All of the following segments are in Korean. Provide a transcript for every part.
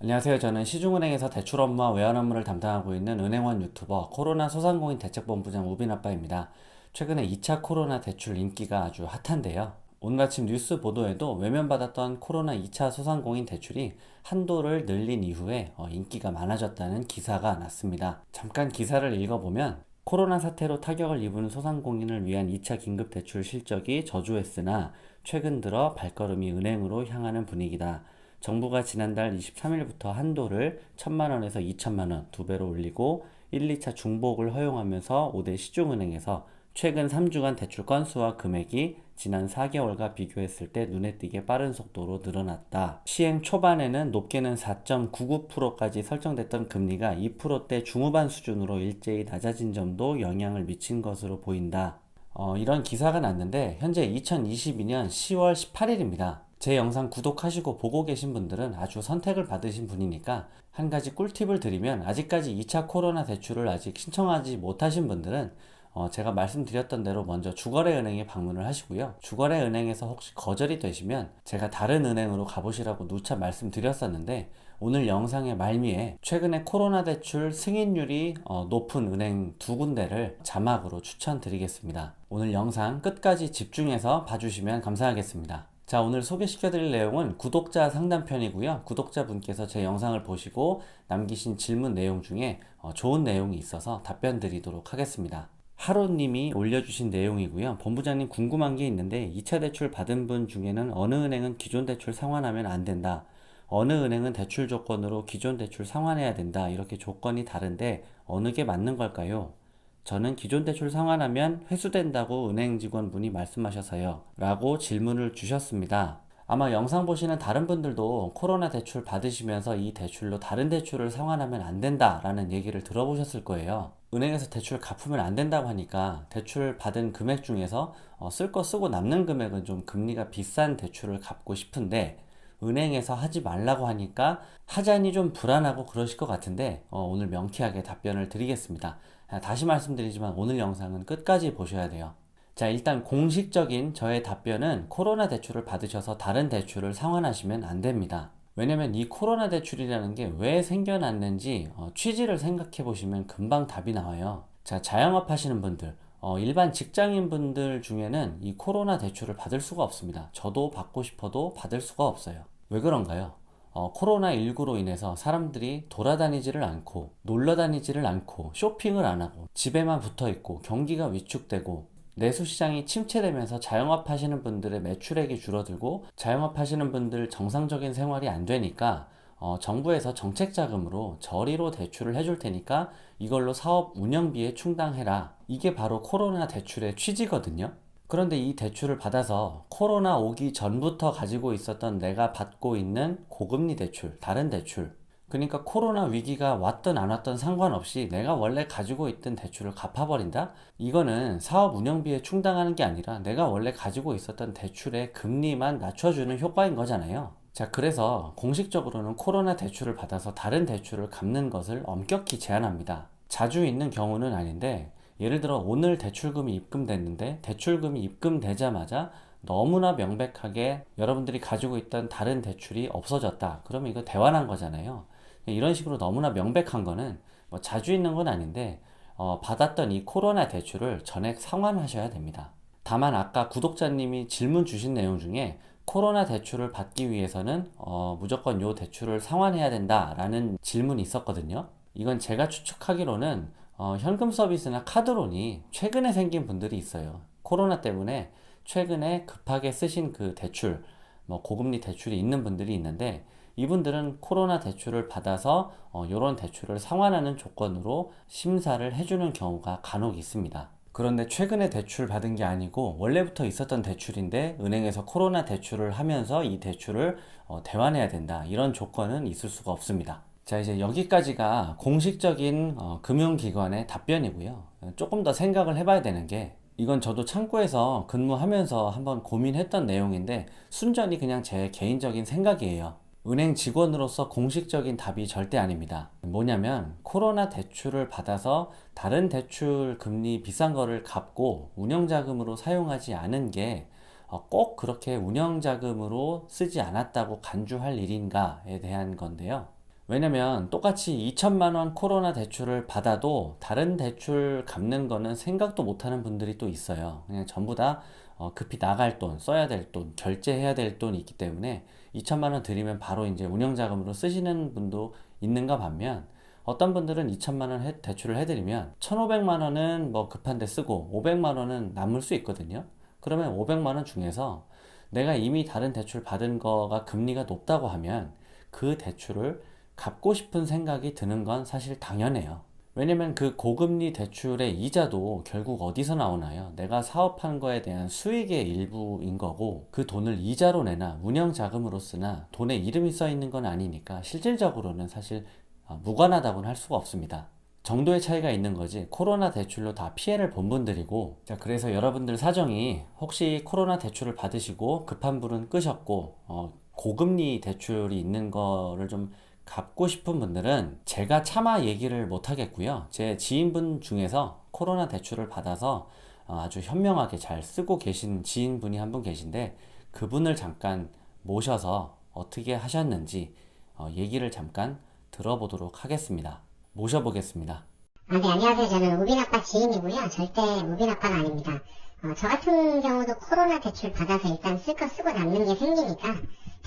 안녕하세요. 저는 시중은행에서 대출 업무와 외환 업무를 담당하고 있는 은행원 유튜버 코로나 소상공인 대책본부장 우빈 아빠입니다. 최근에 2차 코로나 대출 인기가 아주 핫한데요. 오늘 아침 뉴스 보도에도 외면받았던 코로나 2차 소상공인 대출이 한도를 늘린 이후에 인기가 많아졌다는 기사가 났습니다. 잠깐 기사를 읽어보면 코로나 사태로 타격을 입은 소상공인을 위한 2차 긴급대출 실적이 저조했으나 최근 들어 발걸음이 은행으로 향하는 분위기다. 정부가 지난달 23일부터 한도를 1,000만 원에서 2,000만 원 두 배로 올리고 1, 2차 중복을 허용하면서 5대 시중은행에서 최근 3주간 대출 건수와 금액이 지난 4개월과 비교했을 때 눈에 띄게 빠른 속도로 늘어났다. 시행 초반에는 높게는 4.99%까지 설정됐던 금리가 2%대 중후반 수준으로 일제히 낮아진 점도 영향을 미친 것으로 보인다. 이런 기사가 났는데 현재 2022년 10월 18일입니다. 제 영상 구독하시고 보고 계신 분들은 아주 선택을 받으신 분이니까 한 가지 꿀팁을 드리면, 아직까지 2차 코로나 대출을 아직 신청하지 못하신 분들은 제가 말씀드렸던 대로 먼저 주거래은행에 방문을 하시고요. 주거래은행에서 혹시 거절이 되시면 제가 다른 은행으로 가보시라고 누차 말씀드렸었는데, 오늘 영상의 말미에 최근에 코로나 대출 승인율이 높은 은행 두 군데를 자막으로 추천드리겠습니다. 오늘 영상 끝까지 집중해서 봐주시면 감사하겠습니다. 자, 오늘 소개시켜드릴 내용은 구독자 상담편이고요. 구독자분께서 제 영상을 보시고 남기신 질문 내용 중에 좋은 내용이 있어서 답변 드리도록 하겠습니다. 하루님이 올려주신 내용이고요. 본부장님, 궁금한 게 있는데 2차 대출 받은 분 중에는 어느 은행은 기존 대출 상환하면 안 된다, 어느 은행은 대출 조건으로 기존 대출 상환해야 된다, 이렇게 조건이 다른데 어느 게 맞는 걸까요? 저는 기존 대출 상환하면 회수된다고 은행 직원분이 말씀하셔서요 라고 질문을 주셨습니다. 아마 영상 보시는 다른 분들도 코로나 대출 받으시면서 이 대출로 다른 대출을 상환하면 안 된다 라는 얘기를 들어보셨을 거예요. 은행에서 대출 갚으면 안 된다고 하니까 대출 받은 금액 중에서 쓸 거 쓰고 남는 금액은 좀 금리가 비싼 대출을 갚고 싶은데, 은행에서 하지 말라고 하니까 하자니 좀 불안하고 그러실 것 같은데 오늘 명쾌하게 답변을 드리겠습니다. 다시 말씀드리지만 오늘 영상은 끝까지 보셔야 돼요. 자, 일단 공식적인 저의 답변은 코로나 대출을 받으셔서 다른 대출을 상환하시면 안 됩니다. 왜냐면 이 코로나 대출이라는 게 왜 생겨났는지 취지를 생각해 보시면 금방 답이 나와요. 자, 자영업 하시는 분들, 일반 직장인 분들 중에는 이 코로나 대출을 받을 수가 없습니다. 저도 받고 싶어도 받을 수가 없어요. 왜 그런가요? 코로나19로 인해서 사람들이 돌아다니지를 않고 놀러 다니지를 않고 쇼핑을 안 하고 집에만 붙어 있고 경기가 위축되고 내수시장이 침체되면서 자영업 하시는 분들의 매출액이 줄어들고 자영업 하시는 분들 정상적인 생활이 안 되니까 정부에서 정책 자금으로 저리로 대출을 해줄 테니까 이걸로 사업 운영비에 충당해라. 이게 바로 코로나 대출의 취지거든요. 그런데 이 대출을 받아서 코로나 오기 전부터 가지고 있었던 내가 받고 있는 고금리 대출, 다른 대출, 그러니까 코로나 위기가 왔든 안 왔든 상관없이 내가 원래 가지고 있던 대출을 갚아버린다? 이거는 사업 운영비에 충당하는 게 아니라 내가 원래 가지고 있었던 대출의 금리만 낮춰주는 효과인 거잖아요. 자, 그래서 공식적으로는 코로나 대출을 받아서 다른 대출을 갚는 것을 엄격히 제한합니다. 자주 있는 경우는 아닌데, 예를 들어 오늘 대출금이 입금됐는데 대출금이 입금되자마자 너무나 명백하게 여러분들이 가지고 있던 다른 대출이 없어졌다. 그러면 이거 대환한 거잖아요. 이런 식으로 너무나 명백한 거는 뭐 자주 있는 건 아닌데 받았던 이 코로나 대출을 전액 상환하셔야 됩니다. 다만 아까 구독자님이 질문 주신 내용 중에 코로나 대출을 받기 위해서는 무조건 요 대출을 상환해야 된다라는 질문이 있었거든요. 이건 제가 추측하기로는 현금 서비스나 카드론이 최근에 생긴 분들이 있어요. 코로나 때문에 최근에 급하게 쓰신 그 대출, 뭐 고금리 대출이 있는 분들이 있는데, 이분들은 코로나 대출을 받아서 이런 대출을 상환하는 조건으로 심사를 해주는 경우가 간혹 있습니다. 그런데 최근에 대출 받은 게 아니고 원래부터 있었던 대출인데 은행에서 코로나 대출을 하면서 이 대출을 대환해야 된다, 이런 조건은 있을 수가 없습니다. 자, 이제 여기까지가 공식적인 금융기관의 답변이고요. 조금 더 생각을 해봐야 되는 게, 이건 저도 창구에서 근무하면서 한번 고민했던 내용인데 순전히 그냥 제 개인적인 생각이에요. 은행 직원으로서 공식적인 답이 절대 아닙니다. 뭐냐면 코로나 대출을 받아서 다른 대출 금리 비싼 거를 갚고 운영자금으로 사용하지 않은 게 꼭 그렇게 운영자금으로 쓰지 않았다고 간주할 일인가에 대한 건데요. 왜냐면 똑같이 2천만 원 코로나 대출을 받아도 다른 대출 갚는 거는 생각도 못 하는 분들이 또 있어요. 그냥 전부 다 급히 나갈 돈, 써야 될 돈, 결제해야 될 돈이 있기 때문에 2천만 원 드리면 바로 이제 운영자금으로 쓰시는 분도 있는가 반면, 어떤 분들은 2천만 원 대출을 해드리면 1,500만 원은 뭐 급한데 쓰고 500만 원은 남을 수 있거든요. 그러면 500만 원 중에서 내가 이미 다른 대출 받은 거가 금리가 높다고 하면 그 대출을 갚고 싶은 생각이 드는 건 사실 당연해요. 왜냐면 그 고금리 대출의 이자도 결국 어디서 나오나요? 내가 사업한 거에 대한 수익의 일부인 거고, 그 돈을 이자로 내나 운영 자금으로 쓰나 돈에 이름이 써 있는 건 아니니까 실질적으로는 사실 무관하다고는 할 수가 없습니다. 정도의 차이가 있는 거지 코로나 대출로 다 피해를 본 분들이고, 자, 그래서 여러분들 사정이 혹시 코로나 대출을 받으시고 급한 불은 끄셨고 고금리 대출이 있는 거를 좀 갚고 싶은 분들은 제가 차마 얘기를 못 하겠고요. 제 지인분 중에서 코로나 대출을 받아서 아주 현명하게 잘 쓰고 계신 지인분이 한 분 계신데, 그분을 잠깐 모셔서 어떻게 하셨는지 얘기를 잠깐 들어보도록 하겠습니다. 모셔보겠습니다. 네, 안녕하세요. 저는 우빈 아빠 지인이고요. 절대 우빈 아빠는 아닙니다. 저 같은 경우도 코로나 대출 받아서 일단 쓸 거 쓰고 남는 게 생기니까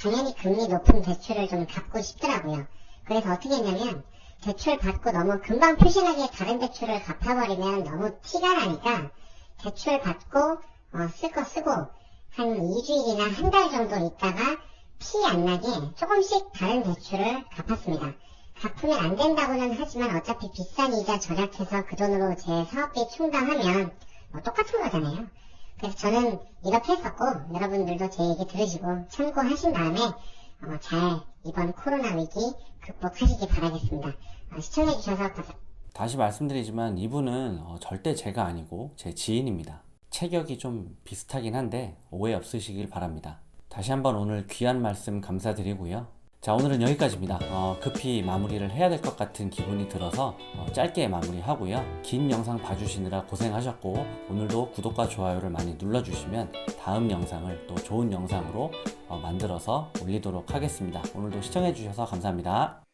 당연히 금리 높은 대출을 좀 갚고 싶더라고요. 그래서 어떻게 했냐면, 대출 받고 너무 금방 표신하게 다른 대출을 갚아버리면 너무 티가 나니까 대출 받고 쓸 거 쓰고 한 2주일이나 한 달 정도 있다가 피 안 나게 조금씩 다른 대출을 갚았습니다. 갚으면 안 된다고는 하지만 어차피 비싼 이자 절약해서 그 돈으로 제 사업비 충당하면 똑같은 거잖아요. 그래서 저는 이렇게 했었고, 여러분들도 제 얘기 들으시고 참고하신 다음에 잘 이번 코로나 위기 극복하시기 바라겠습니다. 시청해주셔서 감사합니다. 다시 말씀드리지만 이분은 절대 제가 아니고 제 지인입니다. 체격이 좀 비슷하긴 한데 오해 없으시길 바랍니다. 다시 한번 오늘 귀한 말씀 감사드리고요. 자, 오늘은 여기까지입니다. 급히 마무리를 해야 될 것 같은 기분이 들어서 짧게 마무리하고요. 긴 영상 봐주시느라 고생하셨고, 오늘도 구독과 좋아요를 많이 눌러주시면 다음 영상을 또 좋은 영상으로 만들어서 올리도록 하겠습니다. 오늘도 시청해주셔서 감사합니다.